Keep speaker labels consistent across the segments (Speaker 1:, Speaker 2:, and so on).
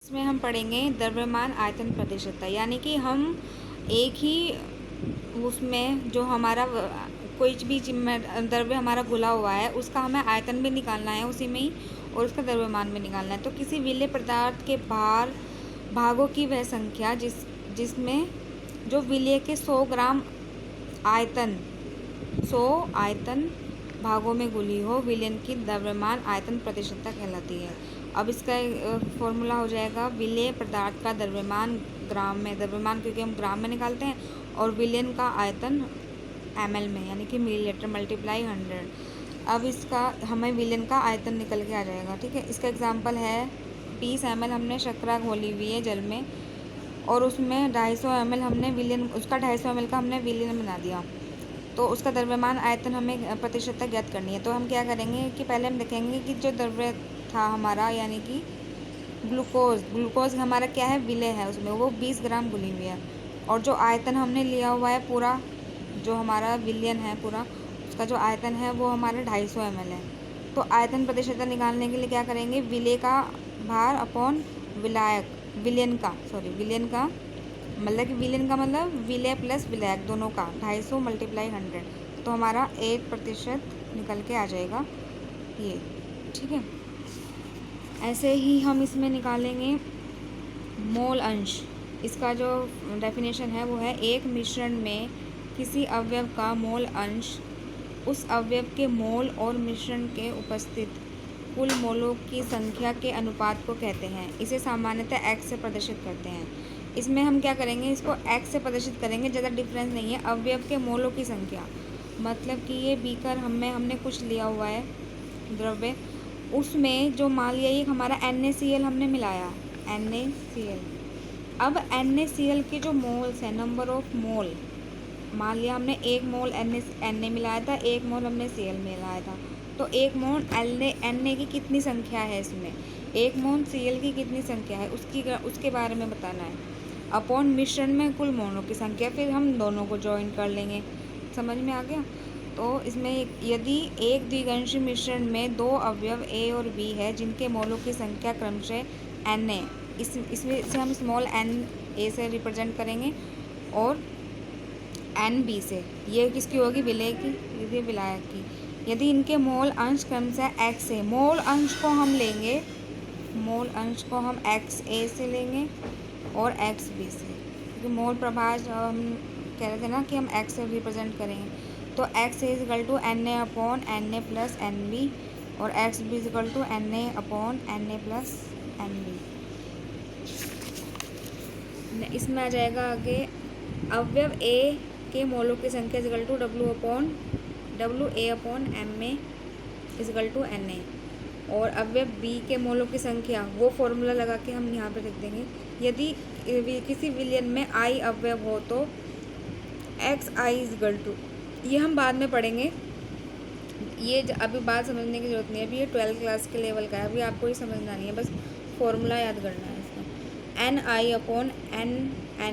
Speaker 1: इसमें हम पढ़ेंगे द्रव्यमान आयतन प्रतिशतता, यानी कि हम एक ही उसमें जो हमारा कोई भी द्रव्य हमारा घुला हुआ है उसका हमें आयतन भी निकालना है उसी में ही, और उसका द्रव्यमान भी निकालना है। तो किसी विलेय पदार्थ के भागों की वह संख्या जिसमें जो विलेय के 100 ग्राम आयतन 100 आयतन भागों में घुली हो, विलयन की द्रव्यमान आयतन प्रतिशतता कहलाती है। अब इसका फॉर्मूला हो जाएगा विलेय पदार्थ का द्रव्यमान ग्राम में, द्रव्यमान क्योंकि हम ग्राम में निकालते हैं, और विलयन का आयतन ml में, यानी कि मिलीलीटर मल्टीप्लाई 100। अब इसका हमें विलयन का आयतन निकल के आ जाएगा। ठीक है, इसका एग्जांपल है 20 ml हमने शर्करा घोली हुई है जल में, और उसमें 250 ml हमने विलयन, उसका 250 ml का हमने विलयन बना दिया, तो उसका द्रव्यमान आयतन हमें प्रतिशतता ज्ञात करनी है। तो हम क्या करेंगे कि पहले हम देखेंगे कि जो द्रव्य था हमारा, यानी कि ग्लूकोज हमारा क्या है, विलेय है, उसमें वो 20 ग्राम घुली हुई है, और जो आयतन हमने लिया हुआ है पूरा, जो हमारा विलयन है पूरा, उसका जो आयतन है वो हमारा 250 ml है। तो आयतन प्रतिशतता निकालने के लिए क्या करेंगे, विलेय का भार अपॉन विलयन का मतलब कि विलयन का मतलब विलेय प्लस विलायक दोनों का 250 मल्टीप्लाई 100, तो हमारा 8% निकल के आ जाएगा ये। ठीक है, ऐसे ही हम इसमें निकालेंगे मोल अंश। इसका जो डेफिनेशन है वो है एक मिश्रण में किसी अवयव का मोल अंश उस अवयव के मोल और मिश्रण के उपस्थित कुल मोलों की संख्या के अनुपात को कहते हैं। इसे सामान्यतः x से प्रदर्शित करते हैं। इसमें हम क्या करेंगे, इसको x से प्रदर्शित करेंगे, ज़्यादा डिफरेंस नहीं है। अवयव के मोलों की संख्या मतलब कि ये बीकर हमने कुछ लिया हुआ है द्रव्य, उसमें जो मान लिया ये हमारा NaCl हमने मिलाया, NaCl। अब NaCl के जो मोल्स हैं, नंबर ऑफ मोल, मान लिया हमने 1 मोल Na मिलाया था, 1 मोल हमने Cl मिलाया था, तो 1 मोल Na की कितनी संख्या है इसमें, 1 मोल Cl की कितनी संख्या है उसके बारे में बताना है, अपॉन मिश्रण में कुल मोलों की संख्या, फिर हम दोनों को ज्वाइन कर लेंगे। समझ में आ गया। तो इसमें यदि एक द्विअंशी मिश्रण में 2 अवयव A और B है जिनके मोलों की संख्या क्रमशः Na, इसमें से हम स्मॉल na से रिप्रेजेंट करेंगे, और NB से, ये किसकी होगी, विलेय की, ये विलायक की। यदि इनके मोल अंश क्रमशः x है, मोल अंश को हम लेंगे, मोल अंश को हम XA से लेंगे और XB से, क्योंकि मोल प्रभाज हम कह रहे थे ना कि हम x से रिप्रेजेंट करेंगे, तो XA equal to Na upon Na plus NB, और XB equal to Na upon Na plus NB। इसमें आ जाएगा आगे अवयव A के मोलों की संख्या equal to WA upon MA equal to Na, और अवयव B के मोलों की संख्या वो फॉर्मूला लगा के हम यहाँ पे लिख देंगे। यदि किसी विलयन में I अवयव हो तो XI इजकल टू, ये हम बाद में पढ़ेंगे, ये अभी बात समझने की जरूरत नहीं है, अभी ये 12th क्लास के लेवल का है, अभी आपको ये समझना नहीं है, बस फॉर्मूला याद करना है इसका। NI upon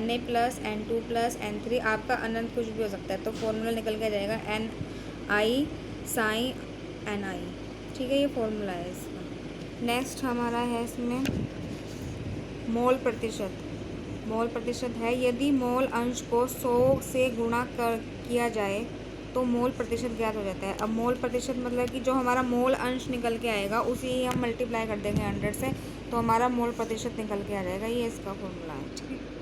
Speaker 1: Na plus N2 plus N3, आपका अनंत कुछ भी हो सकता है, तो फॉर्मूला निकल के जाएगा NI साइन NI। ठीक है, ये फॉर्मूला है इसका। नेक्स्ट हमारा है इसमें मोल प्रतिशत। मोल प्रतिशत है यदि मोल अंश को 100 से गुणा किया जाए तो मोल प्रतिशत ज्ञात हो जाता है। अब मोल प्रतिशत मतलब कि जो हमारा मोल अंश निकल के आएगा उसी ही हम मल्टीप्लाई कर देंगे 100 से, तो हमारा मोल प्रतिशत निकल के आ जाएगा। ये इसका फॉर्मूला है। ठीक है।